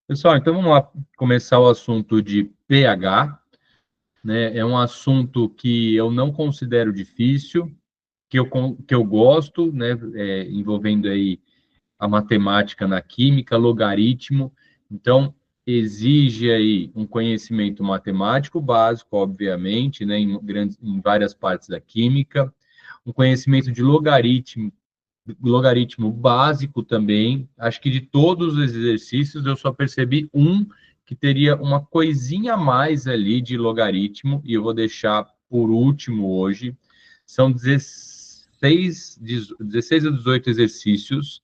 Pessoal, então vamos lá começar o assunto de pH, né? É um assunto que eu não considero difícil, que eu gosto, né? Envolvendo aí a matemática na química, logaritmo. Então, exige aí um conhecimento matemático básico, obviamente, né? Em várias partes da química, um conhecimento de logaritmo básico também. Acho que de todos os exercícios eu só percebi um que teria uma coisinha a mais ali de logaritmo, e eu vou deixar por último hoje. São 16 a 18 exercícios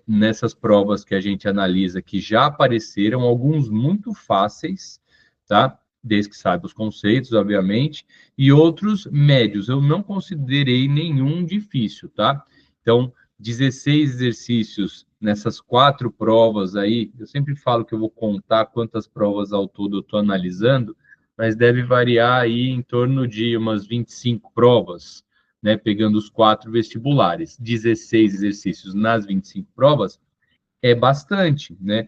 nessas provas que a gente analisa que já apareceram, alguns muito fáceis, tá? Desde que saiba os conceitos, obviamente, e outros médios. Eu não considerei nenhum difícil, tá? Então, 16 exercícios nessas 4 provas aí. Eu sempre falo que eu vou contar quantas provas ao todo eu estou analisando, mas deve variar aí em torno de umas 25 provas, né? Pegando os 4 vestibulares. 16 exercícios nas 25 provas é bastante, né?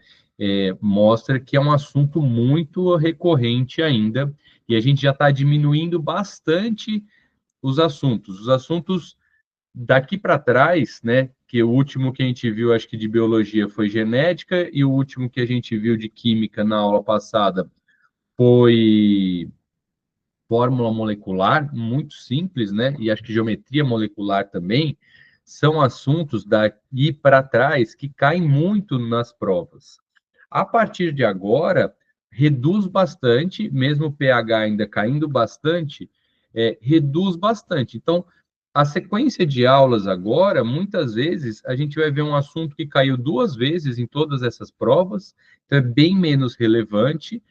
Mostra que é um assunto muito recorrente ainda, e a gente já está diminuindo bastante os assuntos. Os assuntos daqui para trás, né? Que o último que a gente viu, acho que de biologia, foi genética, e o último que a gente viu de química na aula passada foi fórmula molecular, muito simples, né? E acho que geometria molecular também. São assuntos daqui para trás que caem muito nas provas. A partir de agora, reduz bastante, mesmo o pH ainda caindo bastante, reduz bastante. Então, a sequência de aulas agora, muitas vezes, a gente vai ver um assunto que caiu 2 vezes em todas essas provas, então é bem menos relevante,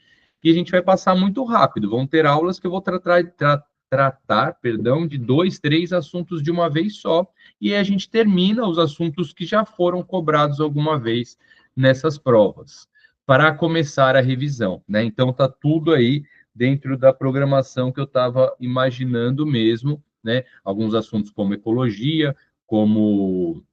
e a gente vai passar muito rápido. Vão ter aulas que eu vou tratar, perdão, de 2, 3 assuntos de uma vez só, e aí a gente termina os assuntos que já foram cobrados alguma vez nessas provas, para começar a revisão, né? Então tá tudo aí dentro da programação que eu estava imaginando mesmo, né? Alguns assuntos como ecologia, como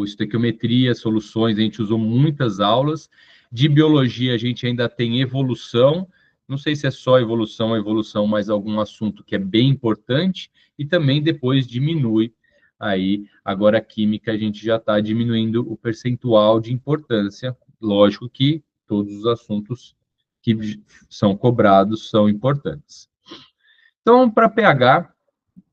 estequiometria, soluções, a gente usou muitas aulas. De biologia, a gente ainda tem evolução, não sei se é só evolução, mas algum assunto que é bem importante, e também depois diminui. Aí, agora a química, a gente já está diminuindo o percentual de importância. Lógico que todos os assuntos que são cobrados são importantes. Então, para pH,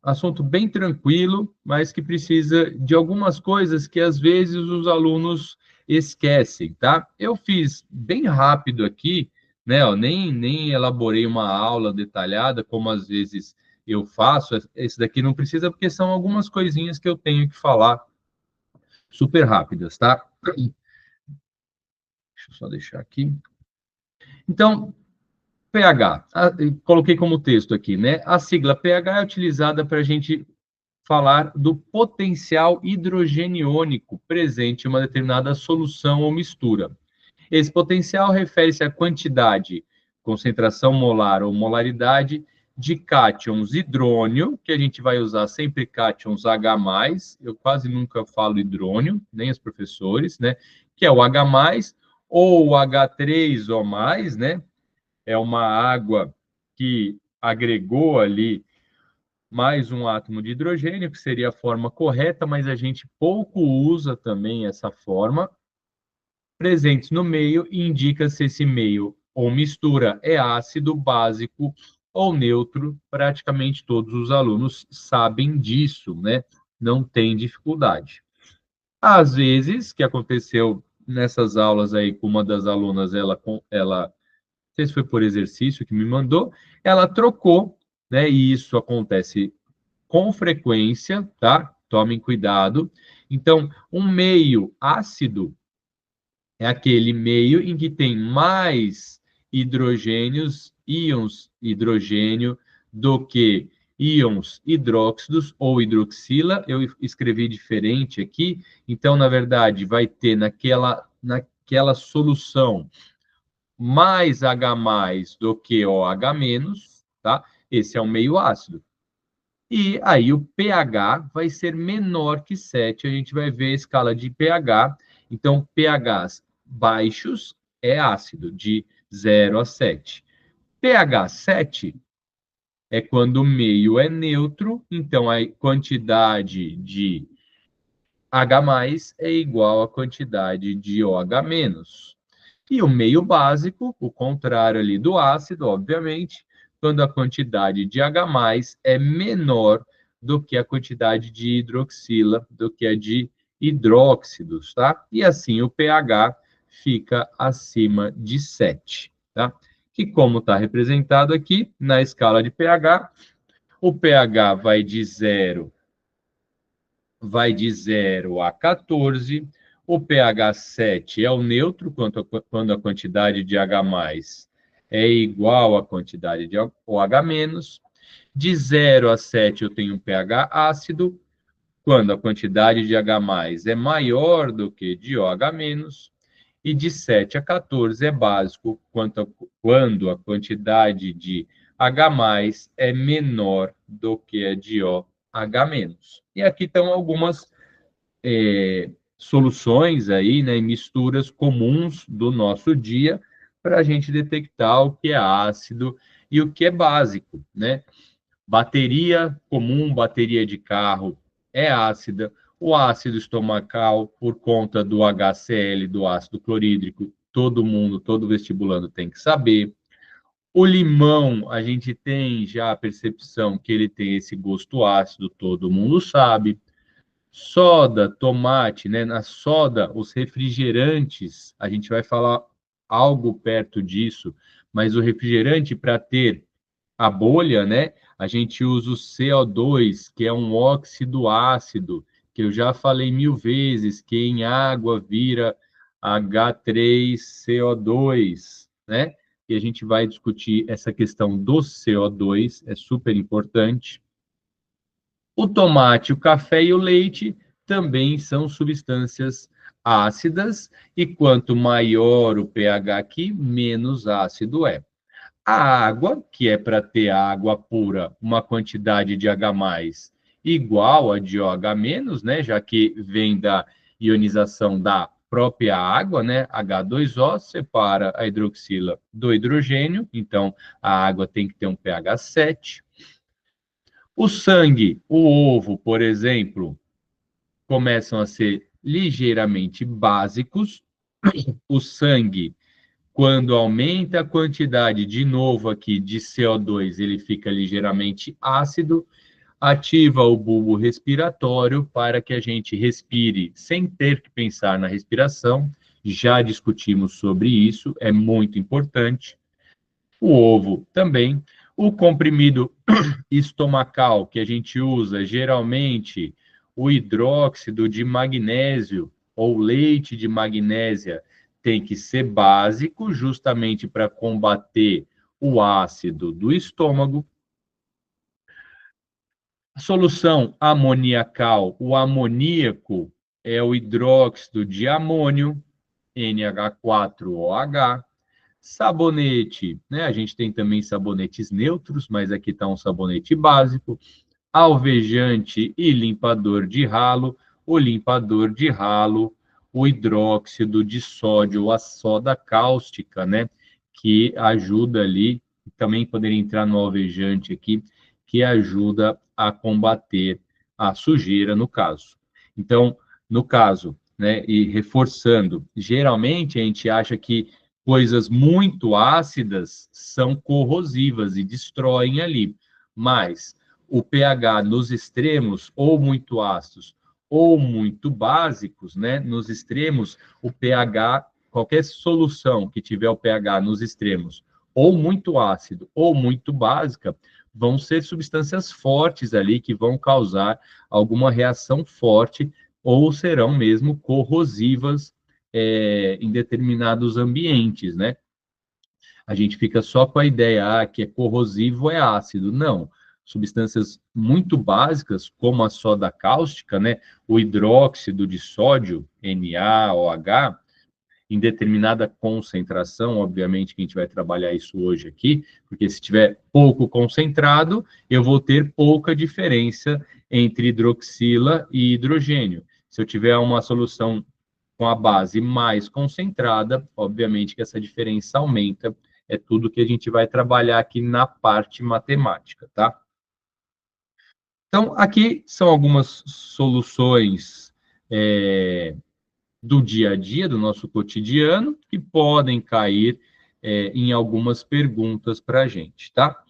assunto bem tranquilo, mas que precisa de algumas coisas que às vezes os alunos esquecem, tá? Eu fiz bem rápido aqui, né? Ó, nem elaborei uma aula detalhada, como às vezes eu faço. Esse daqui não precisa, porque são algumas coisinhas que eu tenho que falar super rápidas, tá? Deixa eu só deixar aqui. Então, pH, coloquei como texto aqui, né? A sigla pH é utilizada para a gente falar do potencial hidrogeniônico presente em uma determinada solução ou mistura. Esse potencial refere-se à quantidade, concentração molar ou molaridade de cátions hidrônio, que a gente vai usar sempre cátions H+, eu quase nunca falo hidrônio, nem os professores, né? Que é o H+, ou o H3O+, né? É uma água que agregou ali mais um átomo de hidrogênio, que seria a forma correta, mas a gente pouco usa também essa forma, presentes no meio, e indica se esse meio ou mistura é ácido, básico ou neutro. Praticamente todos os alunos sabem disso, né? Não tem dificuldade. Às vezes, que aconteceu nessas aulas aí com uma das alunas, não sei se foi por exercício que me mandou, ela trocou, né? E isso acontece com frequência, tá? Tomem cuidado. Então, um meio ácido é aquele meio em que tem mais hidrogênios, íons hidrogênio, do que íons hidróxidos ou hidroxila. Eu escrevi diferente aqui. Então, na verdade, vai ter naquela solução mais H+ do que OH-, tá? Esse é um meio ácido. E aí o pH vai ser menor que 7. A gente vai ver a escala de pH. Então, pHs baixos é ácido, de 0 a 7. pH 7 é quando o meio é neutro, então a quantidade de H+ é igual à quantidade de OH-. E o meio básico, o contrário ali do ácido, obviamente, quando a quantidade de H+ é menor do que a quantidade de hidroxila, do que a de hidróxidos, tá? E assim o pH fica acima de 7, tá? Que como está representado aqui na escala de pH, o pH vai de 0 a 14, o pH 7 é o neutro, quando a quantidade de H+ é igual à quantidade de OH-. De 0 a 7 eu tenho um pH ácido, quando a quantidade de H+ é maior do que de OH-. E de 7 a 14 é básico, quando a quantidade de H+ é menor do que a de OH-. E aqui estão algumas soluções aí, né, misturas comuns do nosso dia para a gente detectar o que é ácido e o que é básico, né? Bateria comum, bateria de carro, é ácida. O ácido estomacal, por conta do HCl, do ácido clorídrico, todo mundo, todo vestibulando tem que saber. O limão, a gente tem já a percepção que ele tem esse gosto ácido, todo mundo sabe. Soda, tomate, né? Na soda, os refrigerantes, a gente vai falar algo perto disso, mas o refrigerante, para ter a bolha, né? A gente usa o CO2, que é um óxido ácido, que eu já falei 1000 vezes, que em água vira H3CO2, né? E a gente vai discutir essa questão do CO2, é super importante. O tomate, o café e o leite também são substâncias ácidas, e quanto maior o pH aqui, menos ácido é. A água, que é para ter água pura, uma quantidade de H+ igual a de OH-, né, já que vem da ionização da própria água, né, H2O separa a hidroxila do hidrogênio, então a água tem que ter um pH 7. O sangue, o ovo, por exemplo, começam a ser ligeiramente básicos. O sangue, quando aumenta a quantidade, de novo aqui, de CO2, ele fica ligeiramente ácido, ativa o bulbo respiratório para que a gente respire sem ter que pensar na respiração. Já discutimos sobre isso, é muito importante. O ovo também. O comprimido estomacal que a gente usa, geralmente, o hidróxido de magnésio ou leite de magnésia, tem que ser básico, justamente para combater o ácido do estômago. A solução amoniacal, o amoníaco é o hidróxido de amônio, NH4OH. Sabonete, né? A gente tem também sabonetes neutros, mas aqui está um sabonete básico. Alvejante e limpador de ralo. O limpador de ralo, o hidróxido de sódio, a soda cáustica, né? Que ajuda ali, também poderia entrar no alvejante aqui, que ajuda a combater a sujeira, no caso. Então, no caso, né? E reforçando, geralmente a gente acha que coisas muito ácidas são corrosivas e destroem ali, mas o pH nos extremos, ou muito ácidos, ou muito básicos, né? Nos extremos, o pH, qualquer solução que tiver o pH nos extremos, ou muito ácido, ou muito básica, vão ser substâncias fortes ali que vão causar alguma reação forte, ou serão mesmo corrosivas em determinados ambientes, né? A gente fica só com a ideia que é corrosivo, é ácido. Não. Substâncias muito básicas, como a soda cáustica, né? O hidróxido de sódio, NaOH, em determinada concentração, obviamente que a gente vai trabalhar isso hoje aqui, porque se tiver pouco concentrado, eu vou ter pouca diferença entre hidroxila e hidrogênio. Se eu tiver uma solução com a base mais concentrada, obviamente que essa diferença aumenta. É tudo que a gente vai trabalhar aqui na parte matemática, tá? Então, aqui são algumas soluções do dia a dia, do nosso cotidiano, que podem cair em algumas perguntas para a gente, tá?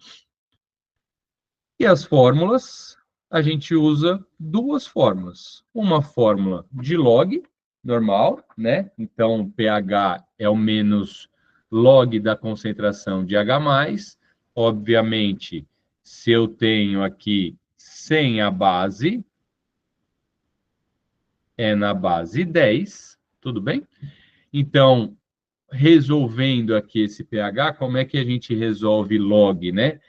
E as fórmulas, a gente usa duas fórmulas. Uma fórmula de log, normal, né? Então, pH é o menos log da concentração de H+. Obviamente, se eu tenho aqui sem a base, é na base 10, tudo bem? Então, resolvendo aqui esse pH, como é que a gente resolve log, né?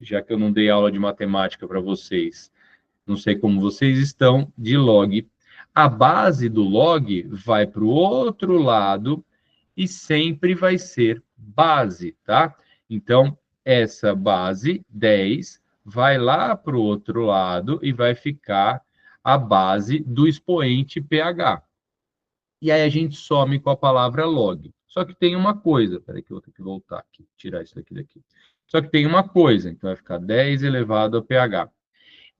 Já que eu não dei aula de matemática para vocês, não sei como vocês estão, de log. A base do log vai para o outro lado e sempre vai ser base, tá? Então, essa base, 10, vai lá para o outro lado e vai ficar a base do expoente pH. E aí a gente some com a palavra log. Só que tem uma coisa, peraí que eu vou ter que voltar aqui, tirar isso daqui. Só que tem uma coisa, então vai ficar 10 elevado a pH.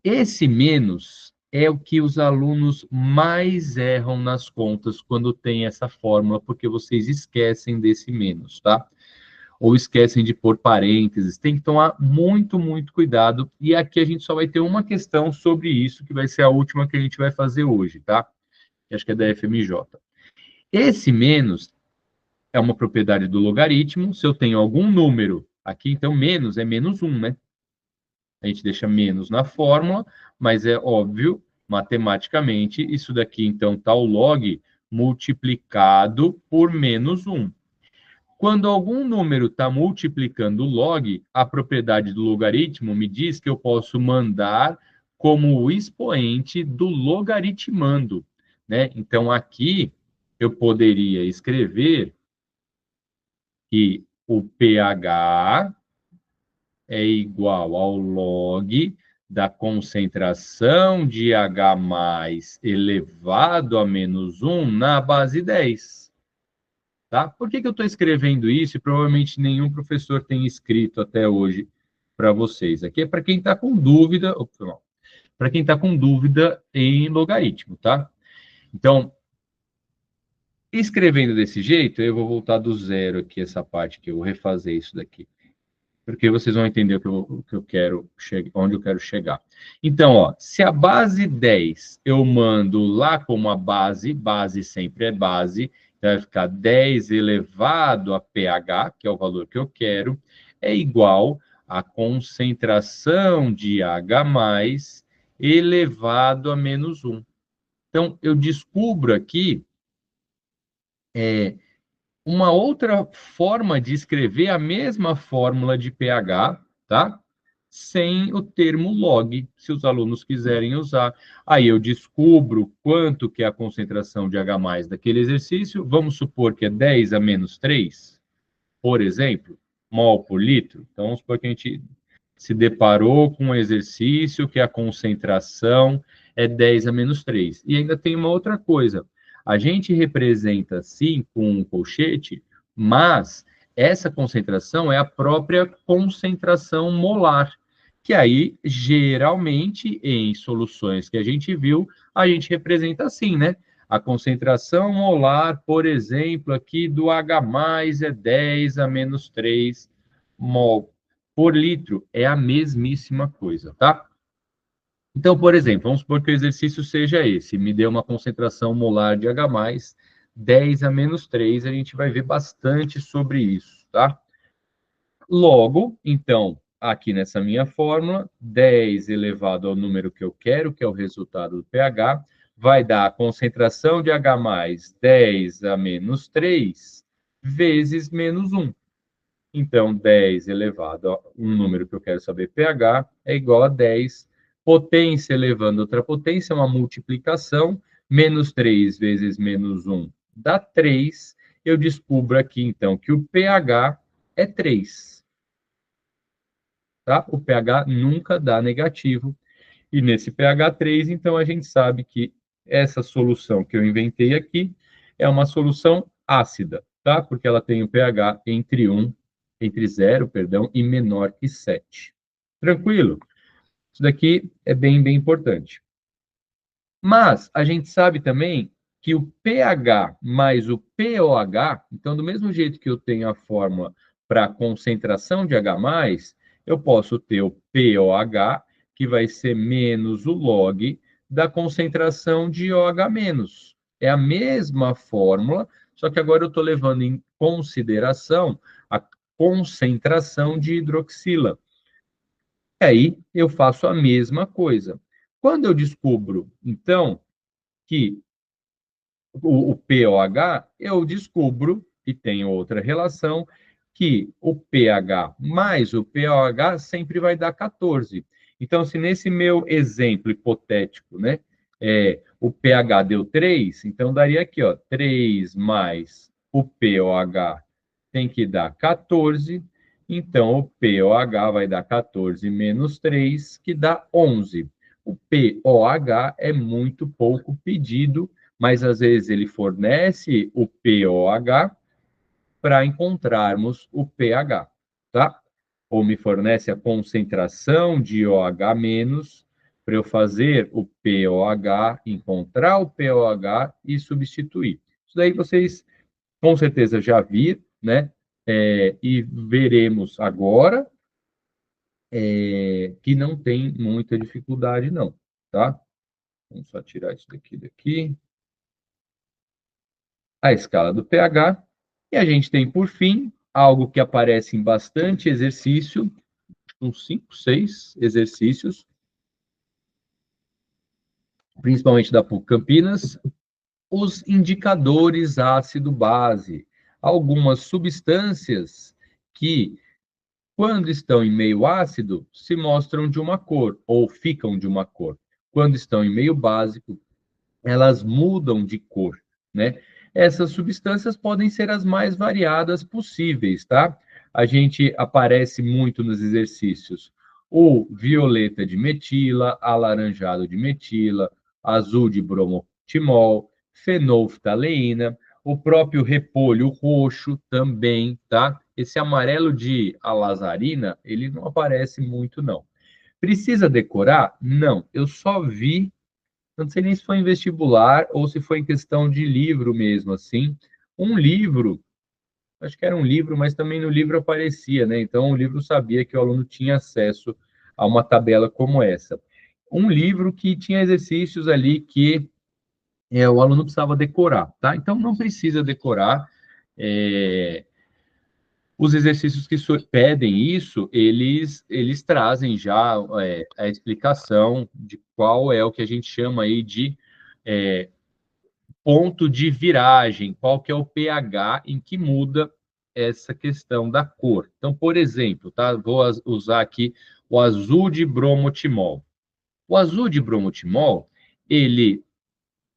Esse menos é o que os alunos mais erram nas contas quando tem essa fórmula, porque vocês esquecem desse menos, tá? Ou esquecem de pôr parênteses. Tem que tomar muito, muito cuidado. E aqui a gente só vai ter uma questão sobre isso, que vai ser a última que a gente vai fazer hoje, tá? Que acho que é da FMJ. Esse menos é uma propriedade do logaritmo. Se eu tenho algum número aqui, então menos é menos 1, né? A gente deixa menos na fórmula, mas é óbvio, matematicamente, isso daqui, então, está o log multiplicado por menos 1. Quando algum número está multiplicando o log, a propriedade do logaritmo me diz que eu posso mandar como o expoente do logaritmando, né? Então, aqui, eu poderia escrever que o pH é igual ao log da concentração de H+ elevado a menos 1 na base 10. Tá? Por que eu estou escrevendo isso? E provavelmente nenhum professor tem escrito até hoje para vocês. Aqui é para quem está com dúvida, para quem está com dúvida em logaritmo, tá? Então, escrevendo desse jeito, eu vou voltar do zero aqui, essa parte que eu vou refazer isso daqui, porque vocês vão entender o que eu quero chegar, onde eu quero chegar. Então, ó, se a base 10 eu mando lá como a base sempre é base, então vai ficar 10 elevado a pH, que é o valor que eu quero, é igual à concentração de H+ elevado a menos 1. Então, eu descubro aqui uma outra forma de escrever a mesma fórmula de pH, tá? Sem o termo log, se os alunos quiserem usar. Aí eu descubro quanto que é a concentração de H+ daquele exercício. Vamos supor que é 10 a menos 3, por exemplo, mol por litro. Então, vamos supor que a gente se deparou com um exercício que a concentração é 10 a menos 3. E ainda tem uma outra coisa. A gente representa, sim, com um colchete, mas essa concentração é a própria concentração molar, que aí, geralmente, em soluções que a gente viu, a gente representa assim, né? A concentração molar, por exemplo, aqui do H+ é 10 a menos 3 mol por litro, é a mesmíssima coisa, tá? Então, por exemplo, vamos supor que o exercício seja esse, me deu uma concentração molar de H+, 10 a menos 3, a gente vai ver bastante sobre isso, tá? Logo, então, aqui nessa minha fórmula, 10 elevado ao número que eu quero, que é o resultado do pH, vai dar a concentração de H+, 10 a menos 3, vezes menos 1. Então, 10 elevado a um número que eu quero saber, pH, é igual a 10. Potência elevando outra potência, é uma multiplicação. Menos 3 vezes menos 1 dá 3. Eu descubro aqui, então, que o pH é 3. Tá? O pH nunca dá negativo. E nesse pH 3, então, a gente sabe que essa solução que eu inventei aqui é uma solução ácida, tá? Porque ela tem um pH entre 0, perdão, e menor que 7. Tranquilo? Isso daqui é bem importante. Mas a gente sabe também que o pH mais o pOH, então, do mesmo jeito que eu tenho a fórmula para concentração de H+, eu posso ter o pOH, que vai ser menos o log da concentração de OH-. É a mesma fórmula, só que agora eu estou levando em consideração a concentração de hidroxila. E aí eu faço a mesma coisa. Quando eu descubro, então, que o pOH, eu descubro, e tem outra relação, que o pH mais o pOH sempre vai dar 14. Então, se nesse meu exemplo hipotético, né, o pH deu 3, então daria aqui, ó, 3 mais o pOH tem que dar 14, então o pOH vai dar 14 menos 3, que dá 11. O pOH é muito pouco pedido, mas às vezes ele fornece o pOH para encontrarmos o pH, tá? Ou me fornece a concentração de OH- para eu fazer o pOH, encontrar o pOH e substituir. Isso daí vocês com certeza já viram, né? E veremos agora que não tem muita dificuldade, não, tá? Vamos só tirar isso daqui. A escala do pH. E a gente tem, por fim, algo que aparece em bastante exercício, uns 5, 6 exercícios, principalmente da PUC Campinas, os indicadores ácido-base. Algumas substâncias que, quando estão em meio ácido, se mostram de uma cor, ou ficam de uma cor. Quando estão em meio básico, elas mudam de cor, né? Essas substâncias podem ser as mais variadas possíveis, tá? A gente aparece muito nos exercícios. O violeta de metila, alaranjado de metila, azul de bromotimol, fenolftaleína, o próprio repolho roxo também, tá? Esse amarelo de alazarina, ele não aparece muito, não. Precisa decorar? Não, eu só vi, não sei nem se foi em vestibular ou se foi em questão de livro mesmo, assim. Um livro, acho que era um livro, mas também no livro aparecia, né? Então o livro sabia que o aluno tinha acesso a uma tabela como essa. Um livro que tinha exercícios ali que o aluno precisava decorar, tá? Então não precisa decorar. É, os exercícios que pedem isso, eles trazem já a explicação de qual é o que a gente chama aí de ponto de viragem, qual que é o pH em que muda essa questão da cor. Então, por exemplo, tá? Vou usar aqui o azul de bromotimol. O azul de bromotimol, ele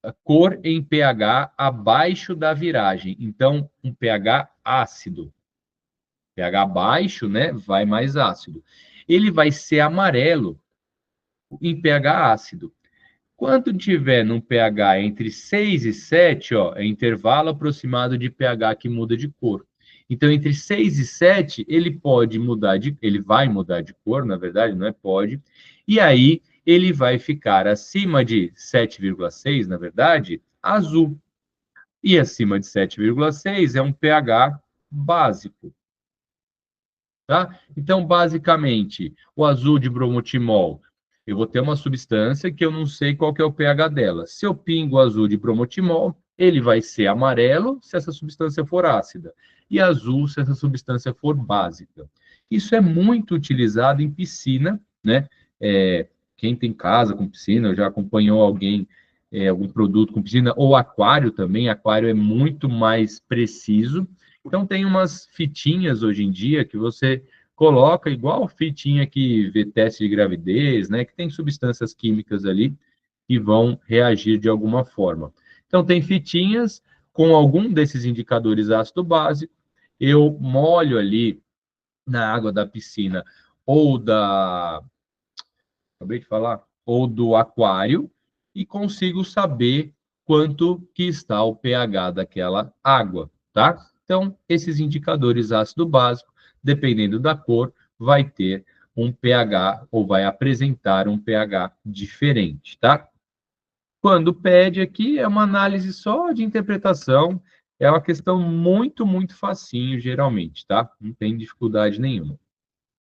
a cor em pH abaixo da viragem, então um pH ácido. pH baixo, né, vai mais ácido. Ele vai ser amarelo em pH ácido. Quando tiver num pH entre 6 e 7, ó, é intervalo aproximado de pH que muda de cor. Então, entre 6 e 7, ele vai mudar de cor, na verdade, não é pode. E aí, ele vai ficar acima de 7,6, na verdade, azul. E acima de 7,6 é um pH básico. Tá? Então, basicamente, o azul de bromotimol, eu vou ter uma substância que eu não sei qual que é o pH dela. Se eu pingo o azul de bromotimol, ele vai ser amarelo se essa substância for ácida, e azul se essa substância for básica. Isso é muito utilizado em piscina, né? Quem tem casa com piscina, já acompanhou alguém, algum produto com piscina, ou aquário também, aquário é muito mais preciso. Então, tem umas fitinhas hoje em dia que você coloca, igual fitinha que vê teste de gravidez, né? Que tem substâncias químicas ali que vão reagir de alguma forma. Então, tem fitinhas com algum desses indicadores ácido básico. Eu molho ali na água da piscina ou acabei de falar, ou do aquário, e consigo saber quanto que está o pH daquela água, tá? Então, esses indicadores ácido básico, dependendo da cor, vai ter um pH ou vai apresentar um pH diferente, tá? Quando pede aqui, é uma análise só de interpretação, é uma questão muito, muito facinho, geralmente, tá? Não tem dificuldade nenhuma.